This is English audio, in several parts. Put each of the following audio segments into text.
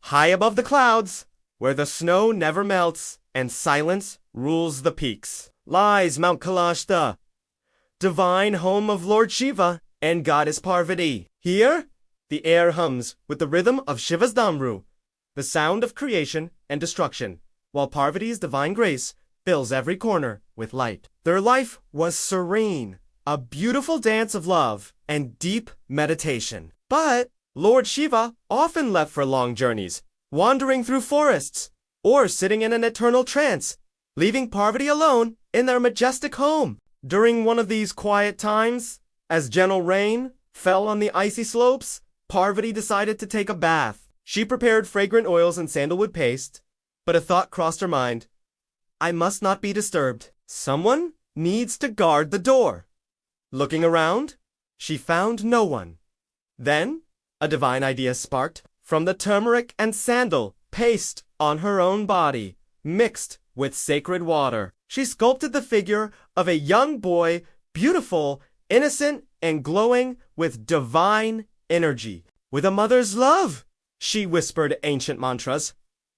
high above the clouds, where the snow never melts and silence rules the peaks, lies Mount Kailashta, divine home of Lord Shiva and Goddess Parvati. Here, the air hums with the rhythm of Shiva's Damru, the sound of creation and destruction, while Parvati's divine grace fills every corner with light. Their life was serene, a beautiful dance of love and deep meditation. But Lord Shiva often left for long journeys, wandering through forests, or sitting in an eternal trance, leaving Parvati alone in their majestic home. During one of these quiet times, as gentle rain fell on the icy slopes, Parvati decided to take a bath. She prepared fragrant oils and sandalwood paste, but a thought crossed her mind. I must not be disturbed. Someone needs to guard the door. Looking around, she found no one. Then, a divine idea sparked from the turmeric and sandal paste on her own body, mixed with sacred water. She sculpted the figure of a young boy, beautiful, innocent, and glowing with divine energy. With a mother's love, she whispered ancient mantras,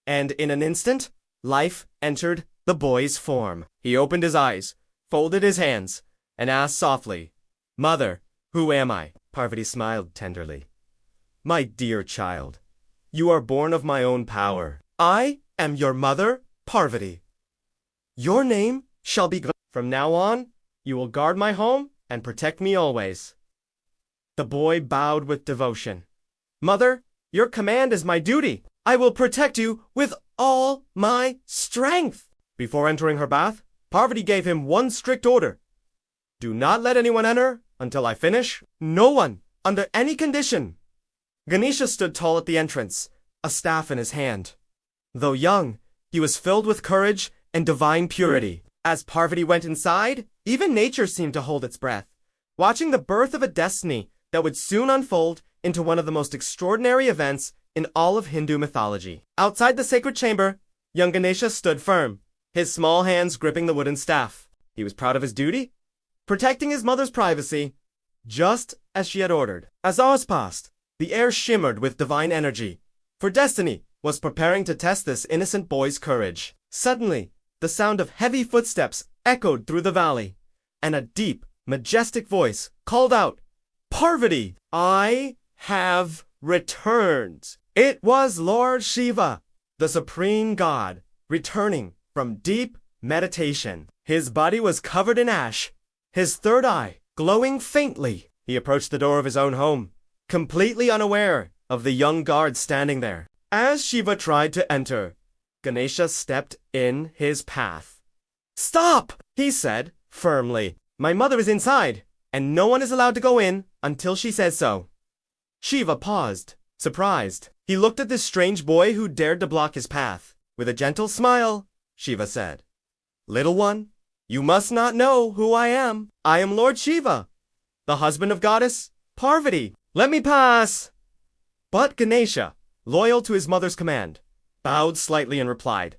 and in an instant, life entered the boy's form. He opened his eyes, folded his hands, and asked softly, Mother, who am I? Parvati smiled tenderly. My dear child, you are born of my own power. I am your mother, Parvati. Your name shall be From now on, you will guard my home and protect me always. The boy bowed with devotion. Mother, your command is my duty. I will protect you with all my strength. Before entering her bath, Parvati gave him one strict order. Do not let anyone enter until I finish. No one, under any condition. Ganesha stood tall at the entrance, a staff in his hand. Though young, he was filled with courage and divine purity. As Parvati went inside, even nature seemed to hold its breath, watching the birth of a destiny that would soon unfold into one of the most extraordinary events in all of Hindu mythology. Outside the sacred chamber, young Ganesha stood firm, his small hands gripping the wooden staff. He was proud of his duty, protecting his mother's privacy, just as she had ordered. As hours passed, the air shimmered with divine energy, for destiny was preparing to test this innocent boy's courage. Suddenly, the sound of heavy footsteps echoed through the valley, and a deep, majestic voice called out, Parvati, I have returned. It was Lord Shiva, the supreme god, returning from deep meditation. His body was covered in ash, his third eye glowing faintly. He approached the door of his own home, completely unaware of the young guard standing there. As Shiva tried to enter, Ganesha stepped in his path. Stop, he said firmly. My mother is inside, and no one is allowed to go in until she says so. Shiva paused, surprised. He looked at this strange boy who dared to block his path. With a gentle smile, Shiva said, Little one, you must not know who I am. I am Lord Shiva, the husband of Goddess Parvati. Let me pass. But Ganesha, loyal to his mother's command, bowed slightly and replied,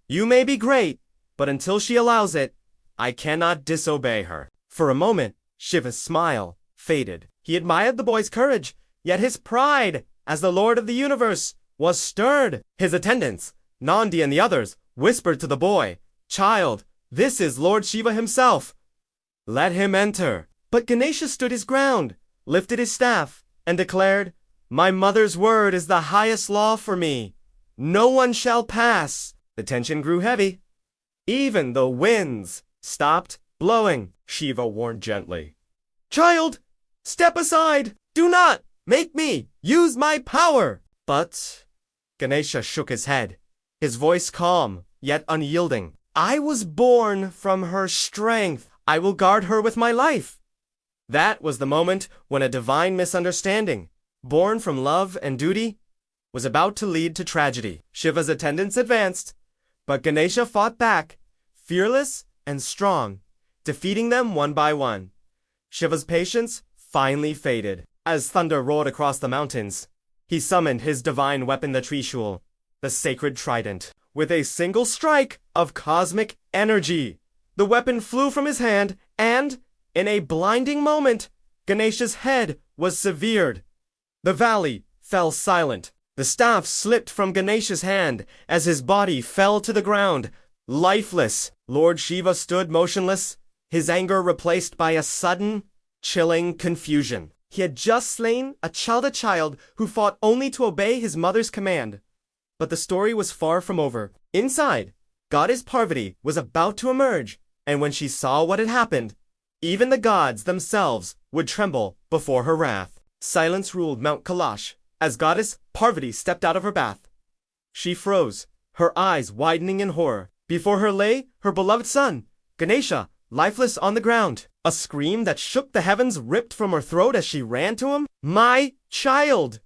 You may be great, but until she allows it, I cannot disobey her. For a moment, Shiva's smile faded. He admired the boy's courage, yet his pride as the Lord of the universe was stirred. His attendants, Nandi and the others, whispered to the boy, Child, this is Lord Shiva himself. Let him enter. But Ganesha stood his ground, lifted his staff, and declared, My mother's word is the highest law for me. No one shall pass. The tension grew heavy. Even the winds stopped blowing. Shiva warned gently. Child, step aside. Do not make me use my power. But Ganesha shook his head, his voice calm, yet unyielding. I was born from her strength. I will guard her with my life. That was the moment when a divine misunderstanding, born from love and duty, was about to lead to tragedy. Shiva's attendants advanced, but Ganesha fought back, fearless and strong, defeating them one by one. Shiva's patience finally faded. As thunder roared across the mountains, he summoned his divine weapon, the Trishul, the sacred trident. With a single strike of cosmic energy, the weapon flew from his hand, and, in a blinding moment, Ganesha's head was severed. The valley fell silent, The staff slipped from Ganesha's hand as his body fell to the ground, lifeless. Lord Shiva stood motionless, his anger replaced by a sudden, chilling confusion. He had just slain a child who fought only to obey his mother's command. But the story was far from over. Inside, Goddess Parvati was about to emerge, and when she saw what had happened, even the gods themselves would tremble before her wrath. Silence ruled Mount Kailash as Goddess Parvati stepped out of her bath. She froze, her eyes widening in horror. Before her lay her beloved son, Ganesha, lifeless on the ground. A scream that shook the heavens ripped from her throat as she ran to him. "My child!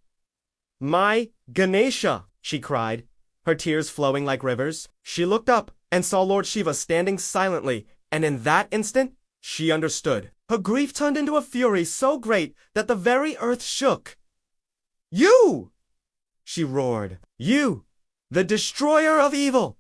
My Ganesha!" she cried, her tears flowing like rivers. She looked up and saw Lord Shiva standing silently, and in that instant, she understood. Her grief turned into a fury so great that the very earth shook. "You!" she roared. "You, the destroyer of evil,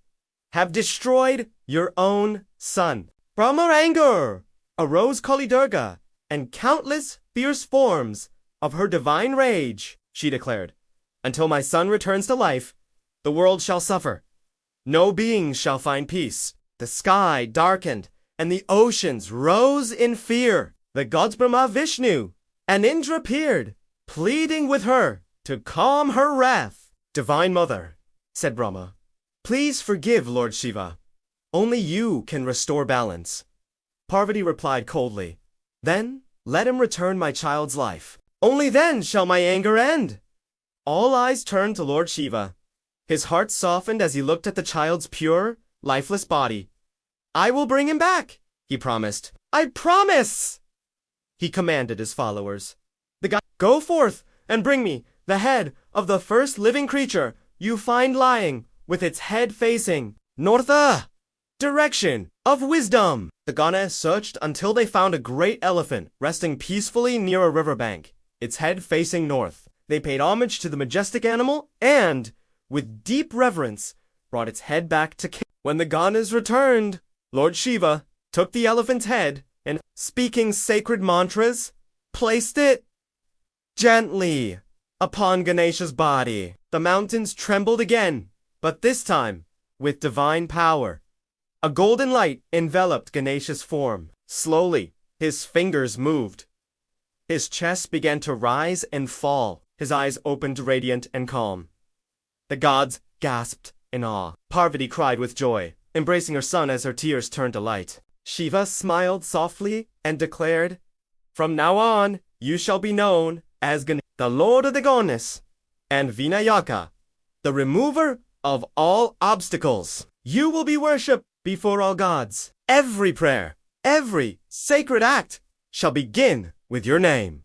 have destroyed your own son." From her anger arose Kali Durga and countless fierce forms of her divine rage. She declared, "Until my son returns to life, the world shall suffer. No being shall find peace." The sky darkened, and the oceans rose in fear. The gods Brahma, Vishnu, and Indra appeared, pleading with her to calm her wrath. "Divine Mother," said Brahma, "please forgive Lord Shiva. Only you can restore balance." Parvati replied coldly, "Then let him return my child's life. Only then shall my anger end." All eyes turned to Lord Shiva. His heart softened as he looked at the child's pure, lifeless body. "I will bring him back," he promised. "I promise!" He commanded his followers. "Go forth and bring me the head of the first living creature you find lying with its head facing north, direction of wisdom." The Ganesha searched until they found a great elephant resting peacefully near a riverbank, its head facing north. They paid homage to the majestic animal and, with deep reverence, brought its head back to camp. When the Ganesha returned, Lord Shiva took the elephant's head and, speaking sacred mantras, placed it gently upon Ganesha's body. The mountains trembled again, but this time with divine power. A golden light enveloped Ganesha's form. Slowly, his fingers moved. His chest began to rise and fall. His eyes opened radiant and calm. The gods gasped in awe. Parvati cried with joy, embracing her son as her tears turned to light. Shiva smiled softly and declared, "From now on, you shall be known as Ganesha, the Lord of the Goddess, and Vinayaka, the remover of all obstacles. You will be worshipped before all gods. Every prayer, every sacred act shall begin with your name."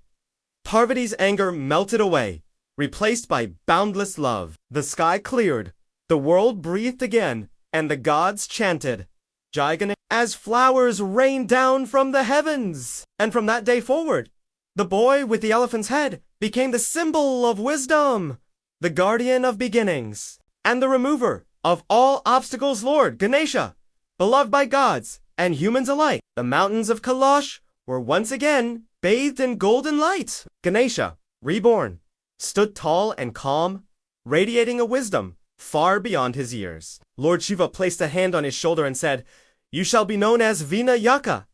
Parvati's anger melted away, replaced by boundless love. The sky cleared, the world breathed again, and the gods chanted, "Jai Ganesha," as flowers rained down from the heavens. And from that day forward, the boy with the elephant's head became the symbol of wisdom, the guardian of beginnings, and the remover of all obstacles. Lord Ganesha, beloved by gods and humans alike. The mountains of Kailash were once again bathed in golden light. Ganesha, reborn, stood tall and calm, radiating a wisdom far beyond his years. Lord Shiva placed a hand on his shoulder and said, "You shall be known as Vinayaka,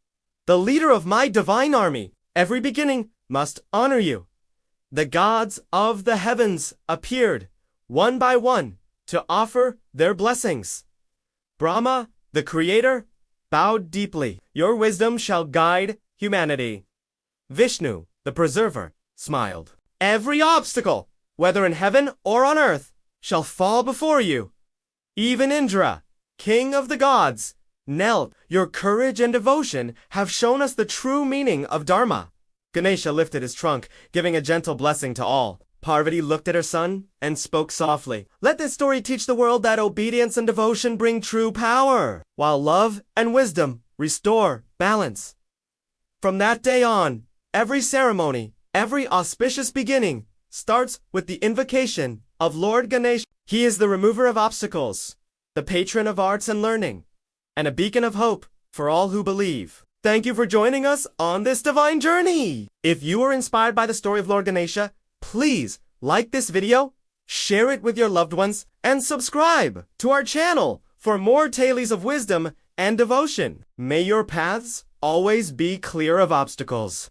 the leader of my divine army. Every beginning must honor you." The gods of the heavens appeared, one by one, to offer their blessings. Brahma, the creator, bowed deeply. "Your wisdom shall guide humanity." Vishnu, the preserver, smiled. "Every obstacle, whether in heaven or on earth, shall fall before you." Even Indra, king of the gods, knelt. "Your courage and devotion have shown us the true meaning of Dharma." Ganesha lifted his trunk, giving a gentle blessing to all. Parvati looked at her son and spoke softly. "Let this story teach the world that obedience and devotion bring true power, while love and wisdom restore balance." From that day on, every ceremony, every auspicious beginning, starts with the invocation of Lord Ganesha. He is the remover of obstacles, the patron of arts and learning, and a beacon of hope for all who believe. Thank you for joining us on this divine journey. If you were inspired by the story of Lord Ganesha, please like this video, share it with your loved ones, and subscribe to our channel for more tales of wisdom and devotion. May your paths always be clear of obstacles.